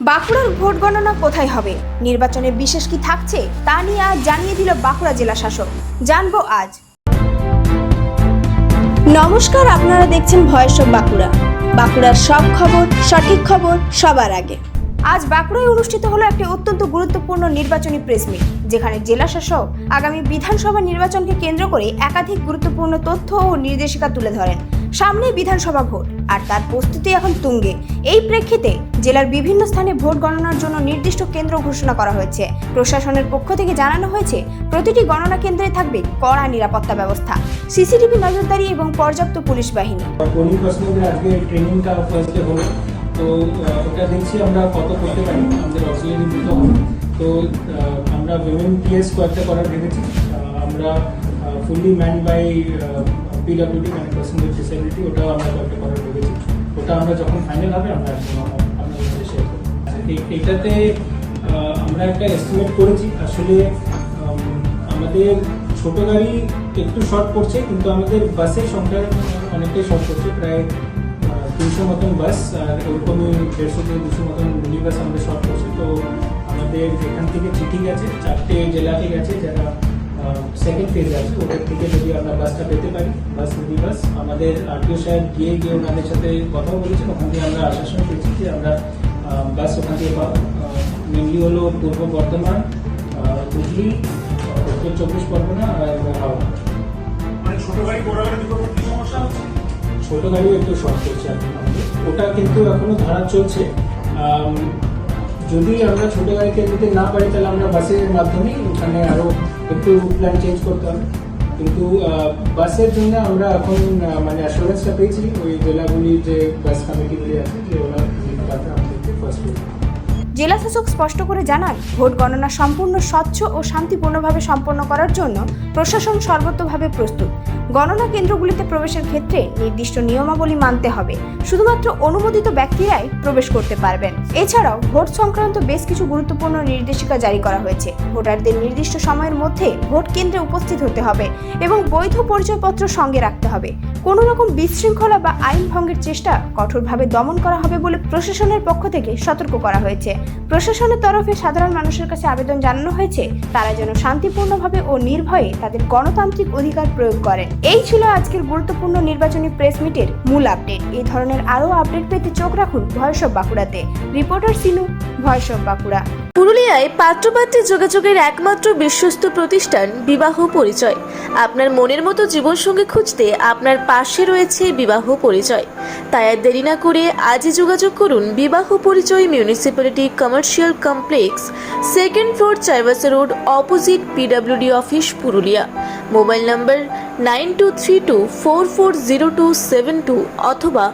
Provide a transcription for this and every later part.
বাঁকুড়ার ভোট গণনা কোথায় হবে, নির্বাচনে বিশেষ কি থাকছে তা নিয়ে আজ জানিয়ে দিল বাঁকুড়া জেলা শাসক। জানবো আজ। নমস্কার, আপনারা দেখছেন ভয়েস অফ বাঁকুড়া। বাঁকুড়ার সব খবর, সঠিক খবর সবার আগে। আজ বাঁকুড়ায় অনুষ্ঠিত হলো একটি অত্যন্ত গুরুত্বপূর্ণ নির্বাচনী প্রেস মিট, যেখানে জেলা শাসক আগামী বিধানসভা নির্বাচনকে কেন্দ্র করে একাধিক গুরুত্বপূর্ণ তথ্য ও নির্দেশিকা তুলে ধরেন। সামনে বিধানসভা ভোট আর তার প্রস্তুতি এখন তুঙ্গে। এই প্রেক্ষিতে জেলার বিভিন্ন স্থানে ভোট গণনার জন্য নির্দিষ্ট কেন্দ্র ঘোষণা করা হয়েছে। প্রশাসনের পক্ষ থেকে জানানো হয়েছে, প্রতিটি গণনা কেন্দ্রে থাকবে কড়া নিরাপত্তা ব্যবস্থা, সিসিটিভি নজরদারি এবং পর্যাপ্ত পুলিশ বাহিনী। তো ওটা দেখছি আমরা কত করতে পারি, আমাদের অক্সিজেন দিতে হবে। তো আমরা উইমেন পিএস কয়েকটা করার ভেবেছি। আমরা ফুললি ম্যান বাই পিডব্লিউডি মানে পার্সন উইথ ডিসেবিলিটি, ওটাও আমরা কয়েকটা করার ভেবেছি। ওটা আমরা যখন ফাইনাল হবে আমরা আপনাদের সাথে শেয়ার করব। এটাতে আমরা একটা এস্টিমেট করেছি। আসলে আমাদের ছোট গাড়ি একটু শর্ট পড়ছে, কিন্তু আমাদের বাসের সংখ্যা অনেকটাই শর্ট পড়ছে, প্রায় 300 মতন বাস, আর ওরকমই 150 থেকে 200 মতন মিনি বাস আমাদের শর্ট করছে। তো আমাদের এখান থেকে চিঠি গেছে 4টে জেলাতে গেছে, যারা সেকেন্ড ফেজ আছে ওদের থেকে যদি আমরা বাসটা পেতে পারি, বাস মিনি বাস। আমাদের আরটিও সাহেব গিয়ে ওনাদের সাথে কথা বলেছেন, ওখান থেকে আমরা আশ্বাসন পেয়েছি যে আমরা বাস ওখান থেকে পাবো। মেনলি হলো পূর্ব বর্ধমান, হুগলি, উত্তর 24 পরগনা আর হাওড়া। মানে ছোট গাড়ি কি সমস্যা হচ্ছে? ছোট গাড়িও একটু শর্ট করছে এখন আমাদের, ওটা কিন্তু এখনো ধারা চলছে। যদি আমরা ছোট গাড়িতে যদি না পারি তাহলে আমরা বাসের মাধ্যমেই ওখানে আরো একটু প্ল্যান চেঞ্জ করতে হবে। কিন্তু বাসের জন্য আমরা এখন মানে অ্যাসুরেন্সটা পেয়েছি ওই জেলাগুলির যে বাস কমিটিগুলি আছে, যে ওরা আমাদেরকে ফার্স্ট করবে। জেলা শাসক স্পষ্ট করে জানান, ভোট গণনা সম্পূর্ণ স্বচ্ছ ও শান্তিপূর্ণভাবে সম্পন্ন করার জন্য প্রশাসন সর্বতোভাবে প্রস্তুত। গণনা কেন্দ্রগুলিতে প্রবেশের ক্ষেত্রে নির্দিষ্ট নিয়মাবলী মানতে হবে, শুধুমাত্র অনুমোদিত ব্যক্তিরাই প্রবেশ করতে পারবেন। এছাড়াও ভোট সংক্রান্ত বেশ কিছু গুরুত্বপূর্ণ নির্দেশিকা জারি করা হয়েছে। ভোটারদের নির্দিষ্ট সময়ের মধ্যে ভোট কেন্দ্রে উপস্থিত হতে হবে এবং বৈধ পরিচয়পত্র সঙ্গে রাখতে হবে। কোনো রকম বিশৃঙ্খলা বা আইন ভঙ্গের চেষ্টা কঠোরভাবে দমন করা হবে বলে প্রশাসনের পক্ষ থেকে সতর্ক করা হয়েছে। প্রশাসনের তরফে সাধারণ মানুষের কাছে আবেদন জানানো হয়েছে, তারা যেন শান্তিপূর্ণভাবে ও নির্ভয়ে তাদের গণতান্ত্রিক অধিকার প্রয়োগ করেন। এই ছিল আজকের গুরুত্বপূর্ণ নির্বাচনী প্রেস মিটের মূল আপডেট। এই ধরনের আরও আপডেট পেতে চোখ রাখুন ভয়েস অফ বাঁকুড়াতে। Reporter Sinu, voice of Bankura. পুরুলিয়ায় পাত্রপাত্রী যোগাযোগের একমাত্র বিশ্বস্ত প্রতিষ্ঠান বিবাহ পরিচয়। আপনার মনের মতো জীবনসঙ্গী খুঁজতে আপনার পাশে রয়েছে বিবাহ পরিচয়। তাই আর দেরি না করে আজই যোগাযোগ করুন বিবাহ পরিচয় municipality commercial complex, second floor, Chaibasa road, opposite PWD office, Purulia. Mobile নম্বর 9232440272 অথবা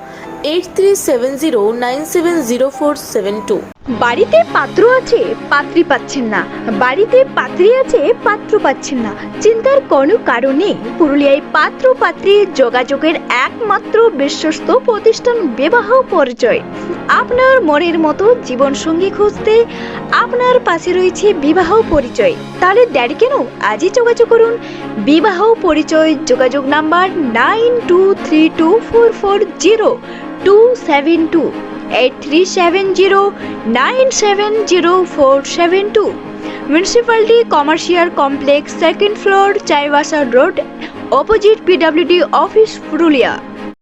8370970472। বাড়িতে পাত্র আছে, পাত্রী পাচ্ছেন না, বাড়িতে পাত্রী আছে, পাত্র পাচ্ছেন না, চিন্তার কোনো কারণ নেই। পুরুলিয়ায় পাত্র পাত্রী যোগাযোগের একমাত্র বিশ্বস্ত প্রতিষ্ঠান বিবাহ পরিচয়। আপনার মনের মতো জীবনসঙ্গী খুঁজতে আপনার পাশে রয়েছে বিবাহ পরিচয়। তাহলে দেরি কেন, আজই যোগাযোগ করুন বিবাহ পরিচয়। যোগাযোগ number 92344027 8370970472। Municipality commercial complex, second floor, Chaibasa road, opposite PWD office, Purulia.